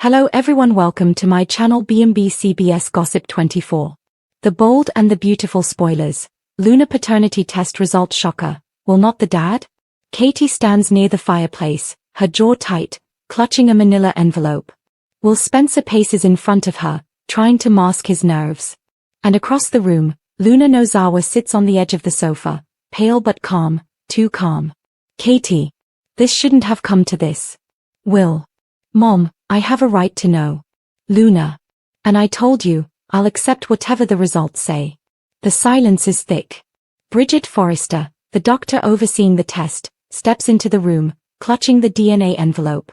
Hello everyone, welcome to my channel BMB Gossip 24. The bold and the beautiful spoilers. Luna paternity test results shocker. Will not the dad? Katie stands near the fireplace, her jaw tight, clutching a manila envelope. Will Spencer paces in front of her, trying to mask his nerves. And across the room, Luna Nozawa sits on the edge of the sofa, pale but calm, too calm. Katie. This shouldn't have come to this. Will. Mom, I have a right to know. Luna. And I told you, I'll accept whatever the results say. The silence is thick. Bridget Forrester, the doctor overseeing the test, steps into the room, clutching the DNA envelope.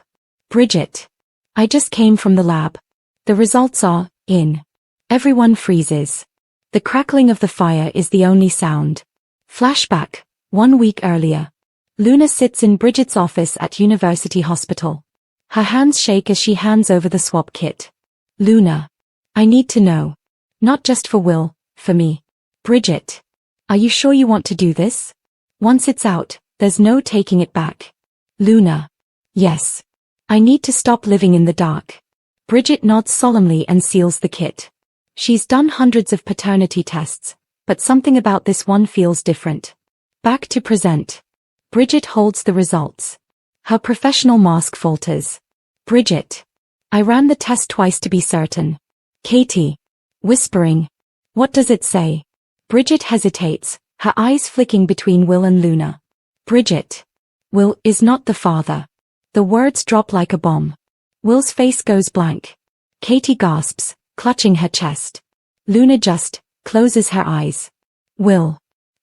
Bridget. I just came from the lab. The results are in. Everyone freezes. The crackling of the fire is the only sound. Flashback. 1 week earlier. Luna sits in Bridget's office at University Hospital. Her hands shake as she hands over the swab kit. Luna. I need to know. Not just for Will, for me. Bridget. Are you sure you want to do this? Once it's out, there's no taking it back. Luna. Yes. I need to stop living in the dark. Bridget nods solemnly and seals the kit. She's done hundreds of paternity tests, but something about this one feels different. Back to present. Bridget holds the results. Her professional mask falters. Bridget. I ran the test twice to be certain. Katie. Whispering. What does it say? Bridget hesitates, her eyes flicking between Will and Luna. Bridget. Will is not the father. The words drop like a bomb. Will's face goes blank. Katie gasps, clutching her chest. Luna just closes her eyes. Will.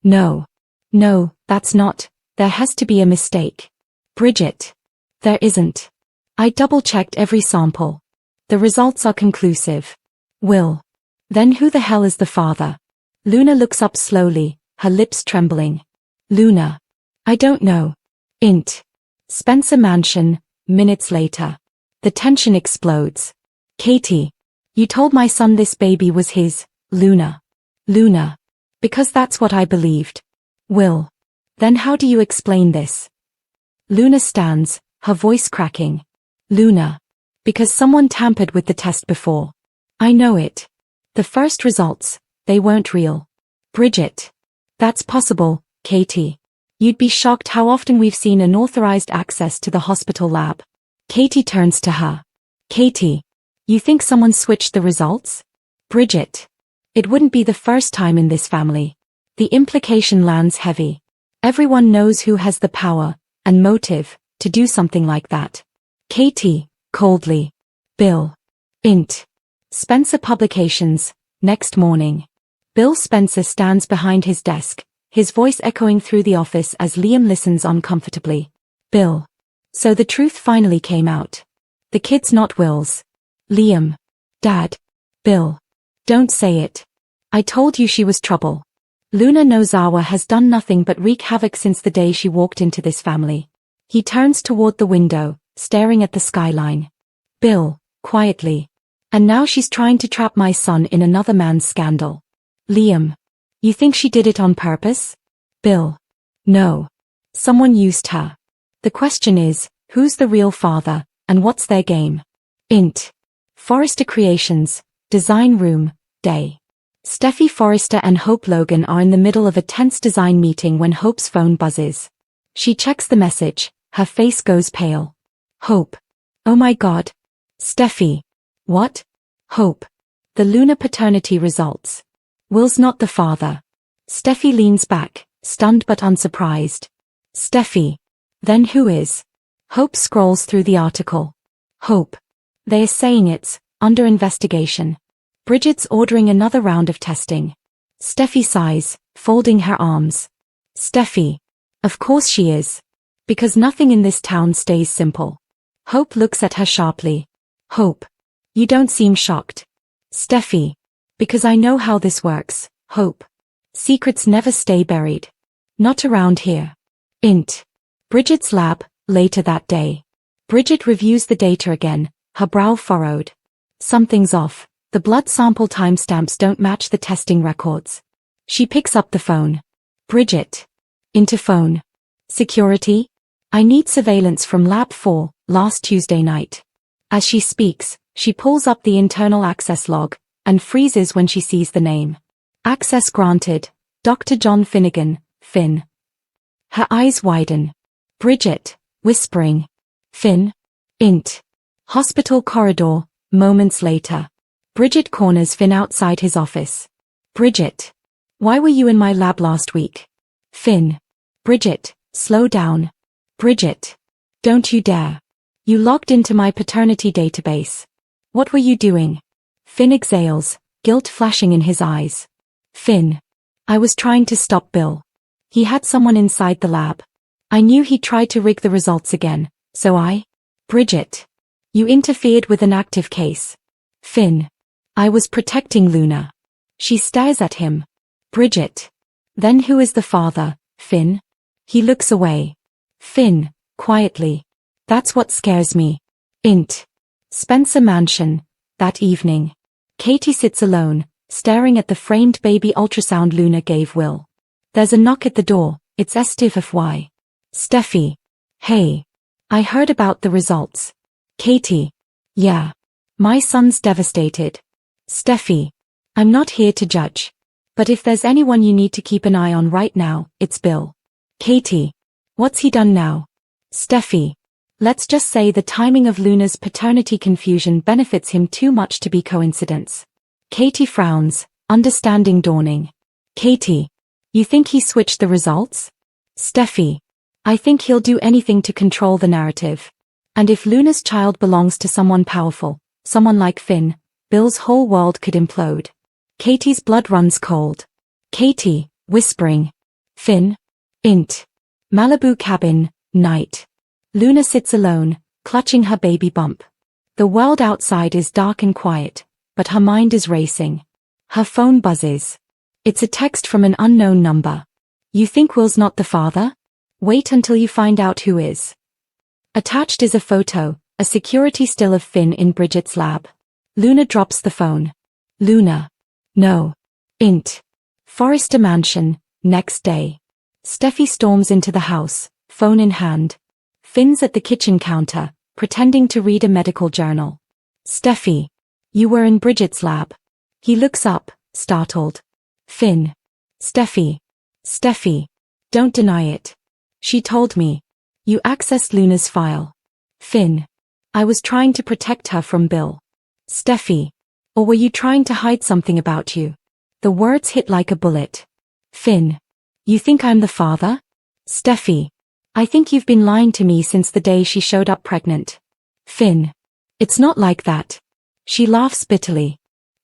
No. No, that's not. There has to be a mistake. Bridget. There isn't. I double-checked every sample. The results are conclusive. Will. Then who the hell is the father? Luna looks up slowly, her lips trembling. Luna. I don't know. Int. Spencer Mansion, minutes later. The tension explodes. Katie. You told my son this baby was his, Luna. Luna. Because that's what I believed. Will. Then how do you explain this? Luna stands, her voice cracking. Luna. Because someone tampered with the test before. I know it. The first results, they weren't real. Bridget. That's possible, Katie. You'd be shocked how often we've seen unauthorized access to the hospital lab. Katie turns to her. Katie. You think someone switched the results? Bridget. It wouldn't be the first time in this family. The implication lands heavy. Everyone knows who has the power and motive to do something like that. Katie, coldly. Bill. Int. Spencer Publications, next morning. Bill Spencer stands behind his desk, his voice echoing through the office as Liam listens uncomfortably. Bill. So the truth finally came out. The kid's not Will's. Liam. Dad. Bill. Don't say it. I told you she was trouble. Luna Nozawa has done nothing but wreak havoc since the day she walked into this family. He turns toward the window, staring at the skyline. Bill, quietly. And now she's trying to trap my son in another man's scandal. Liam. You think she did it on purpose? Bill. No. Someone used her. The question is, who's the real father, and what's their game? Int. Forrester Creations, Design Room, Day. Steffi Forrester and Hope Logan are in the middle of a tense design meeting when Hope's phone buzzes. She checks the message, her face goes pale. Hope. Oh my God. Steffi. What? Hope. The Luna paternity results. Will's not the father. Steffi leans back, stunned but unsurprised. Steffi. Then who is? Hope scrolls through the article. Hope. They are saying it's under investigation. Bridget's ordering another round of testing. Steffi sighs, folding her arms. Steffi. Of course she is. Because nothing in this town stays simple. Hope looks at her sharply. Hope. You don't seem shocked. Steffi. Because I know how this works, Hope. Secrets never stay buried. Not around here. Int. Bridget's lab, later that day. Bridget reviews the data again, her brow furrowed. Something's off. The blood sample timestamps don't match the testing records. She picks up the phone. Bridget. Interphone. Security? I need surveillance from Lab 4, last Tuesday night. As she speaks, she pulls up the internal access log, and freezes when she sees the name. Access granted, Dr. John Finnegan, Finn. Her eyes widen. Bridget, whispering. Finn. Int. Hospital corridor, moments later. Bridget corners Finn outside his office. Bridget. Why were you in my lab last week? Finn. Bridget, slow down. Bridget. Don't you dare. You logged into my paternity database. What were you doing? Finn exhales, guilt flashing in his eyes. Finn. I was trying to stop Bill. He had someone inside the lab. I knew he tried to rig the results again, so I... Bridget. You interfered with an active case. Finn. I was protecting Luna. She stares at him. Bridget. Then who is the father, Finn? He looks away. Finn, quietly. That's what scares me. Int. Spencer Mansion, that evening. Katie sits alone, staring at the framed baby ultrasound Luna gave Will. There's a knock at the door, it's STFY. Steffi. Hey. I heard about the results. Katie. Yeah. My son's devastated. Steffi. I'm not here to judge. But if there's anyone you need to keep an eye on right now, it's Bill. Katie. What's he done now? Steffi. Let's just say the timing of Luna's paternity confusion benefits him too much to be coincidence. Katie frowns, understanding dawning. Katie. You think he switched the results? Steffi. I think he'll do anything to control the narrative. And if Luna's child belongs to someone powerful, someone like Finn, Bill's whole world could implode. Katie's blood runs cold. Katie, whispering. Finn. Int. Malibu cabin, night. Luna sits alone, clutching her baby bump. The world outside is dark and quiet, but her mind is racing. Her phone buzzes. It's a text from an unknown number. You think Will's not the father? Wait until you find out who is. Attached is a photo, a security still of Finn in Bridget's lab. Luna drops the phone. Luna. No. Int. Forrester Mansion, next day. Steffi storms into the house, phone in hand. Finn's at the kitchen counter, pretending to read a medical journal. Steffi. You were in Bridget's lab. He looks up, startled. Finn. Steffi. Steffi. Don't deny it. She told me. You accessed Luna's file. Finn. I was trying to protect her from Bill. Steffi. Or were you trying to hide something about you? The words hit like a bullet. Finn. You think I'm the father? Steffi. I think you've been lying to me since the day she showed up pregnant. Finn. It's not like that. She laughs bitterly.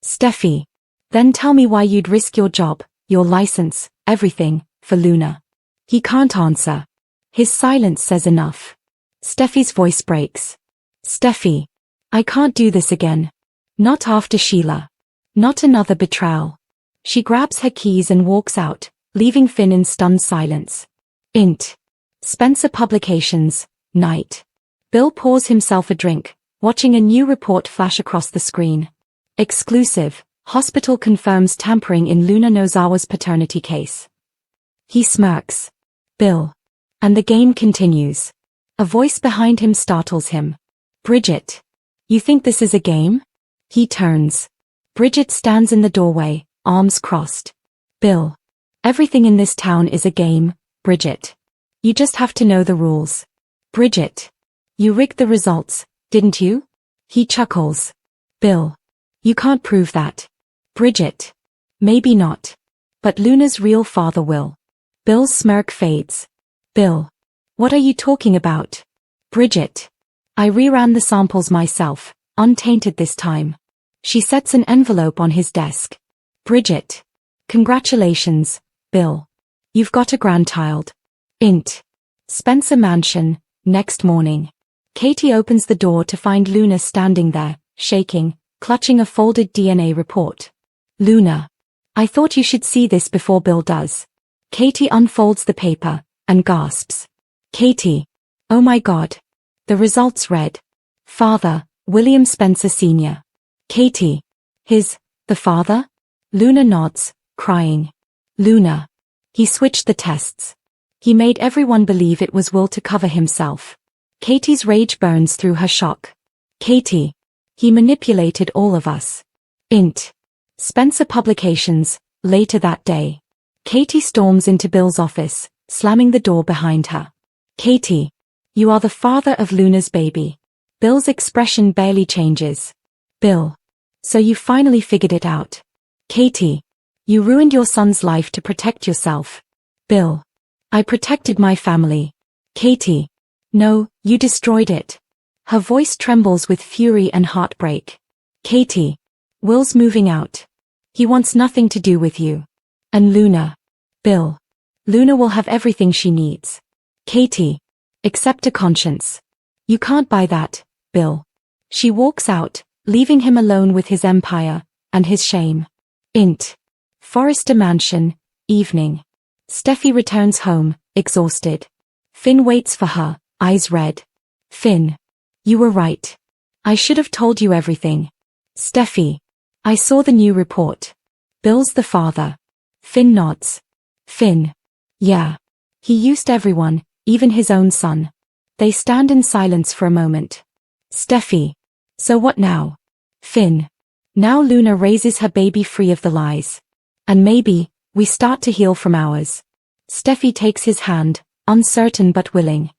Steffi. Then tell me why you'd risk your job, your license, everything, for Luna. He can't answer. His silence says enough. Steffi's voice breaks. Steffi. I can't do this again. Not after Sheila. Not another betrayal. She grabs her keys and walks out, leaving Finn in stunned silence. Int. Spencer Publications, night. Bill pours himself a drink, watching a new report flash across the screen. Exclusive, hospital confirms tampering in Luna Nozawa's paternity case. He smirks. Bill. And the game continues. A voice behind him startles him. Bridget. You think this is a game? He turns. Bridget stands in the doorway, arms crossed. Bill. Everything in this town is a game, Bridget. You just have to know the rules. Bridget. You rigged the results, didn't you? He chuckles. Bill. You can't prove that. Bridget. Maybe not. But Luna's real father will. Bill's smirk fades. Bill. What are you talking about? Bridget. I reran the samples myself, untainted this time. She sets an envelope on his desk. Bridget. Congratulations, Bill. You've got a grandchild. Int. Spencer Mansion, next morning. Katie opens the door to find Luna standing there, shaking, clutching a folded DNA report. Luna. I thought you should see this before Bill does. Katie unfolds the paper, and gasps. Katie. Oh my God. The results read. Father, William Spencer Sr. Katie. The father? Luna nods, crying. Luna. He switched the tests. He made everyone believe it was Will to cover himself. Katie's rage burns through her shock. Katie. He manipulated all of us. Int. Spencer Publications. Later that day. Katie storms into Bill's office, slamming the door behind her. Katie. You are the father of Luna's baby. Bill's expression barely changes. Bill. So you finally figured it out. Katie. You ruined your son's life to protect yourself. Bill. I protected my family. Katie. No, you destroyed it. Her voice trembles with fury and heartbreak. Katie. Will's moving out. He wants nothing to do with you. And Luna. Bill. Luna will have everything she needs. Katie. Except a conscience. You can't buy that, Bill. She walks out, leaving him alone with his empire, and his shame. Int. Forrester Mansion, evening. Steffi returns home, exhausted. Finn waits for her, eyes red. Finn. You were right. I should have told you everything. Steffi. I saw the new report. Bill's the father. Finn nods. Finn. Yeah. He used everyone, even his own son. They stand in silence for a moment. Steffi. So what now? Finn. Now Luna raises her baby free of the lies. And maybe, we start to heal from ours. Steffi takes his hand, uncertain but willing.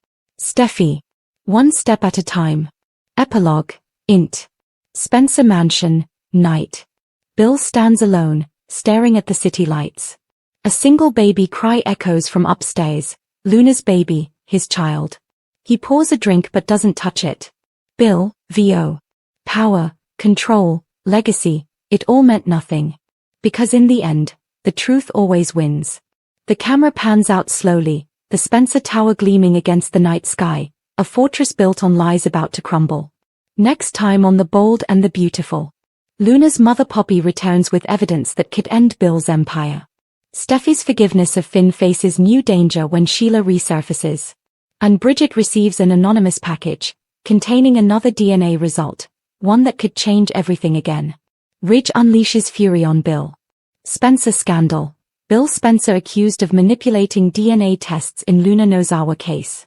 Steffi. One step at a time. Epilogue. Int. Spencer Mansion, night. Bill stands alone, staring at the city lights. A single baby cry echoes from upstairs. Luna's baby, his child. He pours a drink but doesn't touch it. Bill, VO. Power, control, legacy, it all meant nothing. Because in the end, the truth always wins. The camera pans out slowly, the Spencer Tower gleaming against the night sky, a fortress built on lies about to crumble. Next time on The Bold and the Beautiful. Luna's mother Poppy returns with evidence that could end Bill's empire. Steffi's forgiveness of Finn faces new danger when Sheila resurfaces. And Bridget receives an anonymous package, containing another DNA result, one that could change everything again. Ridge unleashes fury on Bill. Spencer scandal. Bill Spencer accused of manipulating DNA tests in Luna Nozawa case.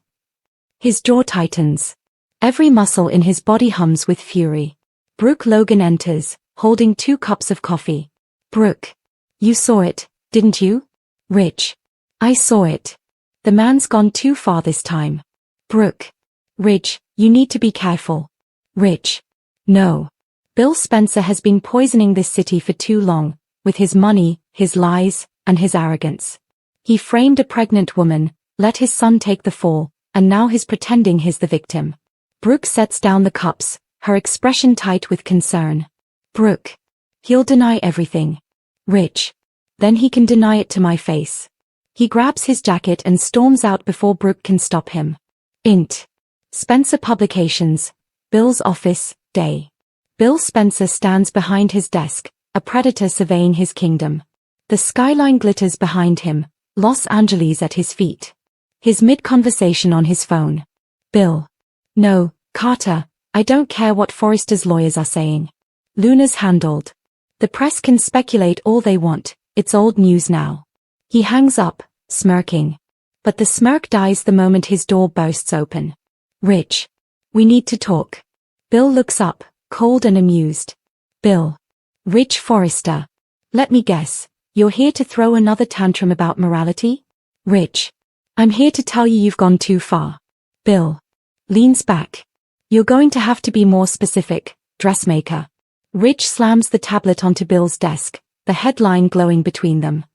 His jaw tightens. Every muscle in his body hums with fury. Brooke Logan enters, holding 2 cups of coffee. Brooke. You saw it, didn't you? Ridge. I saw it. The man's gone too far this time. Brooke. Ridge, you need to be careful. Ridge. No. Bill Spencer has been poisoning this city for too long, with his money, his lies, and his arrogance. He framed a pregnant woman, let his son take the fall, and now he's pretending he's the victim. Brooke sets down the cups, her expression tight with concern. Brooke. He'll deny everything. Ridge. Then he can deny it to my face. He grabs his jacket and storms out before Brooke can stop him. Int. Spencer Publications. Bill's office, day. Bill Spencer stands behind his desk, a predator surveying his kingdom. The skyline glitters behind him, Los Angeles at his feet. His mid-conversation on his phone. Bill. No, Carter, I don't care what Forrester's lawyers are saying. Luna's handled. The press can speculate all they want, it's old news now. He hangs up, smirking. But the smirk dies the moment his door bursts open. Ridge. We need to talk. Bill looks up, cold and amused. Bill. Ridge Forrester. Let me guess, you're here to throw another tantrum about morality? Ridge. I'm here to tell you you've gone too far. Bill. Leans back. You're going to have to be more specific, dressmaker. Ridge slams the tablet onto Bill's desk, the headline glowing between them.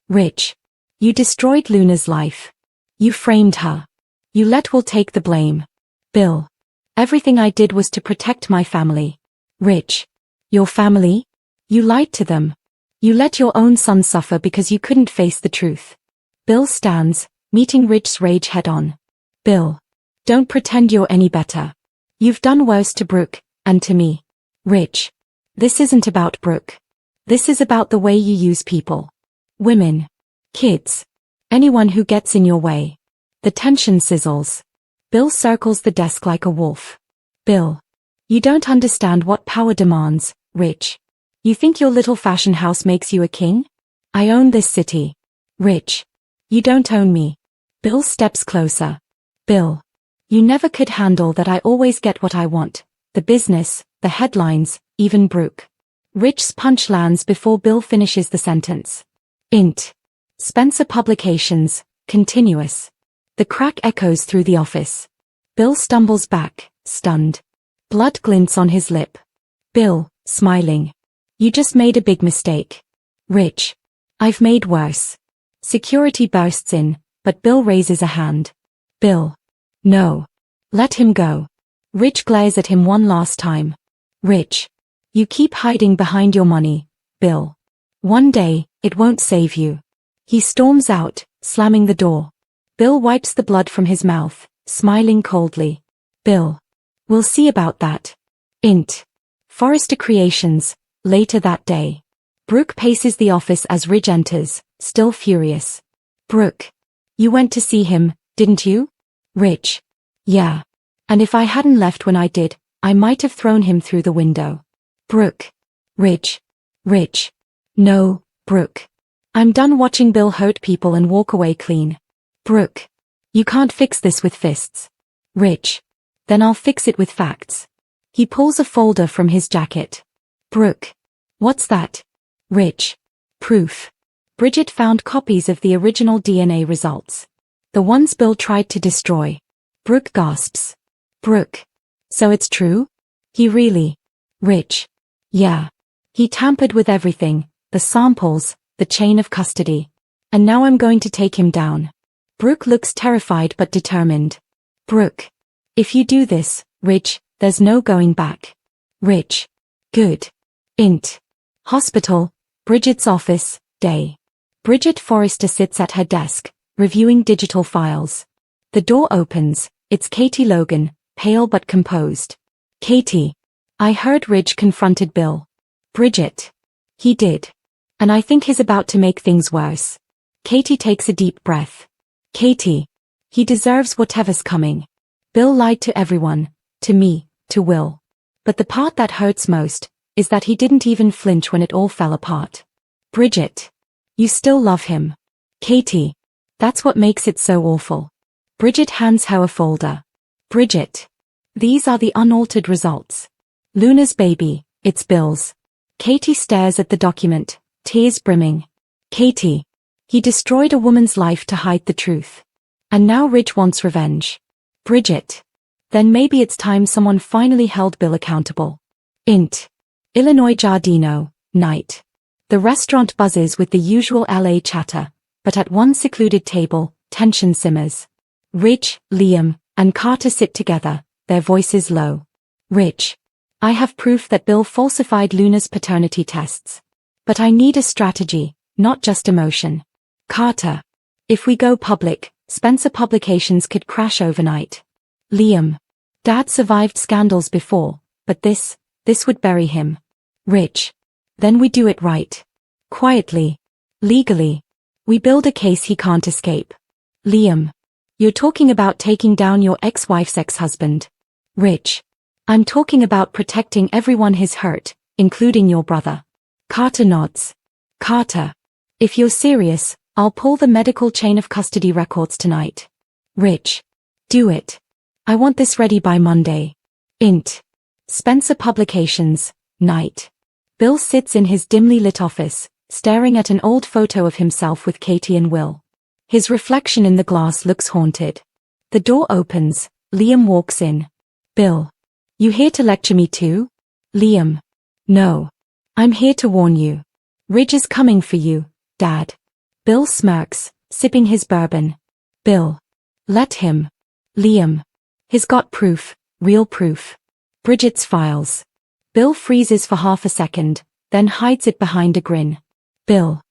Ridge. You destroyed Luna's life. You framed her. You let Will take the blame. Bill. Everything I did was to protect my family. Ridge. Your family? You lied to them. You let your own son suffer because you couldn't face the truth. Bill stands, meeting Ridge's rage head-on. Bill. Don't pretend you're any better. You've done worse to Brooke, and to me. Ridge. This isn't about Brooke. This is about the way you use people. Women. Kids. Anyone who gets in your way. The tension sizzles. Bill circles the desk like a wolf. Bill. You don't understand what power demands, Ridge. You think your little fashion house makes you a king? I own this city. Ridge. You don't own me. Bill steps closer. Bill. You never could handle that I always get what I want, the business, the headlines, even Brooke. Rich's punch lands before Bill finishes the sentence. Int. Spencer Publications, continuous. The crack echoes through the office. Bill stumbles back, stunned. Blood glints on his lip. Bill, smiling. You just made a big mistake. Rich. I've made worse. Security bursts in, but Bill raises a hand. Bill. No. Let him go. Rich glares at him one last time. Rich. You keep hiding behind your money, Bill. One day, it won't save you. He storms out, slamming the door. Bill wipes the blood from his mouth, smiling coldly. Bill. We'll see about that. Int. Forrester Creations, later that day. Brooke paces the office as Ridge enters, still furious. Brooke. You went to see him, didn't you? Ridge. Yeah. And if I hadn't left when I did, I might have thrown him through the window. Brooke. Ridge. Ridge. No, Brooke. I'm done watching Bill hurt people and walk away clean. Brooke. You can't fix this with fists. Ridge. Then I'll fix it with facts. He pulls a folder from his jacket. Brooke. What's that? Ridge. Proof. Bridget found copies of the original DNA results. The ones Bill tried to destroy. Brooke gasps. Brooke. So it's true? He really. Ridge. Yeah. He tampered with everything, the samples, the chain of custody. And now I'm going to take him down. Brooke looks terrified but determined. Brooke. If you do this, Ridge, there's no going back. Ridge. Good. Int. Hospital, Bridget's office, day. Bridget Forrester sits at her desk, reviewing digital files. The door opens, it's Katie Logan, pale but composed. Katie. I heard Ridge confronted Bill. Bridget. He did. And I think he's about to make things worse. Katie takes a deep breath. Katie. He deserves whatever's coming. Bill lied to everyone, to me, to Will. But the part that hurts most is that he didn't even flinch when it all fell apart. Bridget. You still love him. Katie. That's what makes it so awful. Bridget hands her a folder. Bridget. These are the unaltered results. Luna's baby, it's Bill's. Katie stares at the document, tears brimming. Katie. He destroyed a woman's life to hide the truth. And now Ridge wants revenge. Bridget. Then maybe it's time someone finally held Bill accountable. Int. Illinois Giardino, night. The restaurant buzzes with the usual LA chatter, but at one secluded table, tension simmers. Ridge, Liam, and Carter sit together, their voices low. Ridge. I have proof that Bill falsified Luna's paternity tests. But I need a strategy, not just emotion. Carter. If we go public, Spencer Publications could crash overnight. Liam. Dad survived scandals before, but this would bury him. Ridge. Then we do it right. Quietly. Legally. We build a case he can't escape. Liam. You're talking about taking down your ex-wife's ex-husband. Ridge. I'm talking about protecting everyone he's hurt, including your brother. Carter nods. Carter. If you're serious, I'll pull the medical chain of custody records tonight. Ridge. Do it. I want this ready by Monday. Int. Spencer Publications, night. Bill sits in his dimly lit office, staring at an old photo of himself with Katie and Will. His reflection in the glass looks haunted. The door opens, Liam walks in. Bill. You here to lecture me too? Liam. No. I'm here to warn you. Ridge is coming for you, Dad. Bill smirks, sipping his bourbon. Bill. Let him. Liam. He's got proof, real proof. Bridget's files. Bill freezes for half a second, then hides it behind a grin. Bill.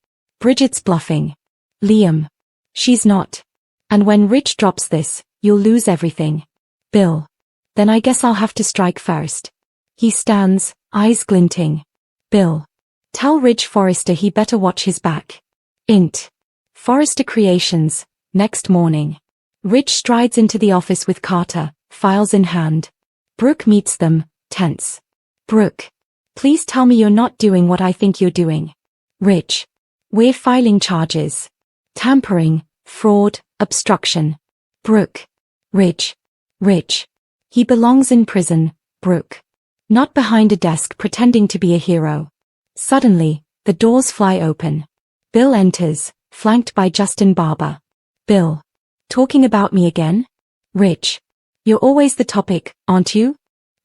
Bridget's bluffing. Liam. She's not. And when Ridge drops this, you'll lose everything. Bill. Then I guess I'll have to strike first. He stands, eyes glinting. Bill. Tell Ridge Forrester he better watch his back. Int. Forrester Creations, next morning. Ridge strides into the office with Carter, files in hand. Brooke meets them, tense. Brooke. Please tell me you're not doing what I think you're doing. Ridge. We're filing charges. Tampering, fraud, obstruction. Brooke. Ridge. Ridge. He belongs in prison, Brooke. Not behind a desk pretending to be a hero. Suddenly, the doors fly open. Bill enters, flanked by Justin Barber. Bill. Talking about me again? Rich. You're always the topic, aren't you?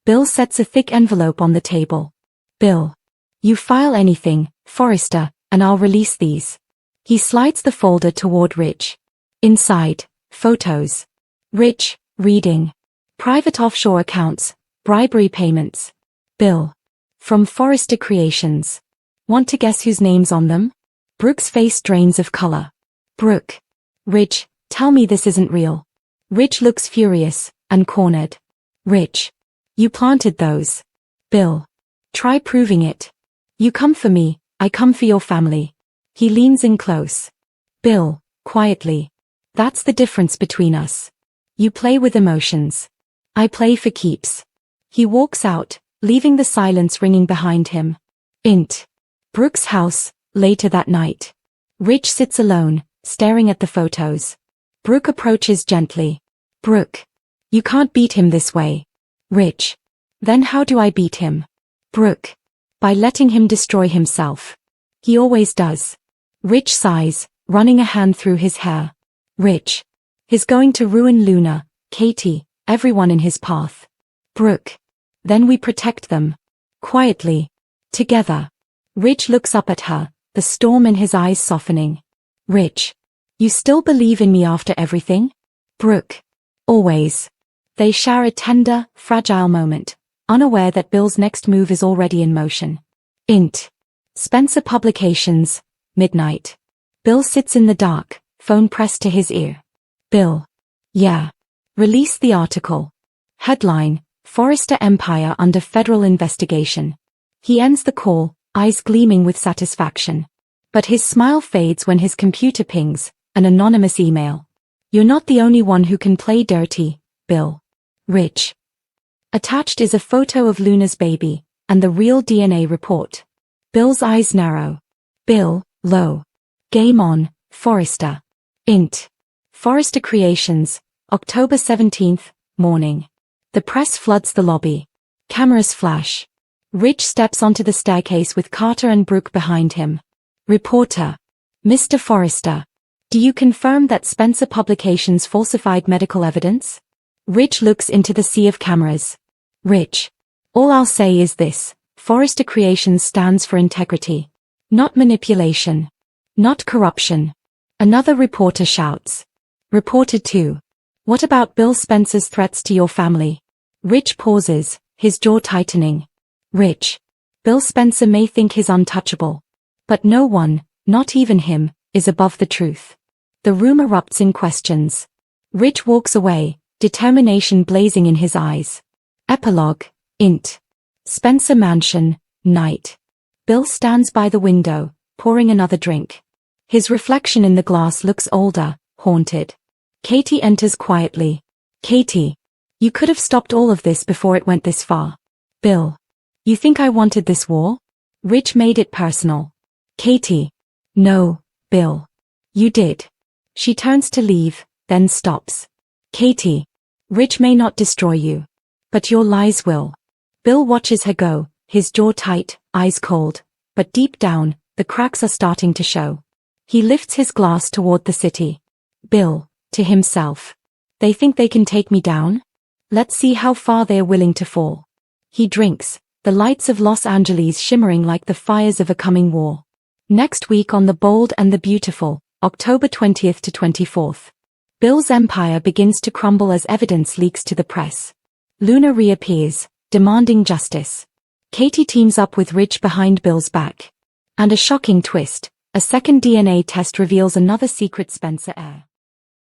Bill sets a thick envelope on the table. Bill. You file anything, Forrester, and I'll release these. He slides the folder toward Rich. Inside, photos. Rich, reading. Private offshore accounts, bribery payments. Bill. From Forrester Creations. Want to guess whose name's on them? Brooke's face drains of color. Brooke. Rich, tell me this isn't real. Rich looks furious, and cornered. Rich. You planted those. Bill. Try proving it. You come for me, I come for your family. He leans in close. Bill, quietly. That's the difference between us. You play with emotions. I play for keeps. He walks out, leaving the silence ringing behind him. Int. Brooke's house, later that night. Rich sits alone, staring at the photos. Brooke approaches gently. Brooke. You can't beat him this way. Rich. Then how do I beat him? Brooke. By letting him destroy himself. He always does. Rich sighs, running a hand through his hair. Rich. He's going to ruin Luna, Katie, everyone in his path. Brooke. Then we protect them. Quietly. Together. Rich looks up at her, the storm in his eyes softening. Rich. You still believe in me after everything? Brooke. Always. They share a tender, fragile moment, unaware that Bill's next move is already in motion. Int. Spencer Publications, midnight. Bill sits in the dark, phone pressed to his ear. Bill. Yeah. Release the article. Headline, Forrester Empire under federal investigation. He ends the call, eyes gleaming with satisfaction. But his smile fades when his computer pings, an anonymous email. You're not the only one who can play dirty, Bill. Rich. Attached is a photo of Luna's baby, and the real DNA report. Bill's eyes narrow. Bill, low. Game on, Forrester. Int. Forrester Creations, October 17th, morning. The press floods the lobby. Cameras flash. Rich steps onto the staircase with Carter and Brooke behind him. Reporter. Mr. Forrester. Do you confirm that Spencer Publications falsified medical evidence? Rich looks into the sea of cameras. Rich. All I'll say is this, Forrester Creations stands for integrity. Not manipulation. Not corruption. Another reporter shouts. Reporter 2. What about Bill Spencer's threats to your family? Rich pauses, his jaw tightening. Rich. Bill Spencer may think he's untouchable. But no one, not even him, is above the truth. The room erupts in questions. Rich walks away, determination blazing in his eyes. Epilogue, Int. Spencer Mansion, night. Bill stands by the window, pouring another drink. His reflection in the glass looks older, haunted. Katie enters quietly. Katie. You could have stopped all of this before it went this far. Bill. You think I wanted this war? Rich made it personal. Katie. No, Bill. You did. She turns to leave, then stops. Katie. Rich may not destroy you. But your lies will. Bill watches her go, his jaw tight, eyes cold. But deep down, the cracks are starting to show. He lifts his glass toward the city. Bill, to himself. They think they can take me down? Let's see how far they're willing to fall. He drinks, the lights of Los Angeles shimmering like the fires of a coming war. Next week on The Bold and the Beautiful, October 20th to 24th. Bill's empire begins to crumble as evidence leaks to the press. Luna reappears, demanding justice. Katie teams up with Rich behind Bill's back. And a shocking twist, a second DNA test reveals another secret Spencer heir.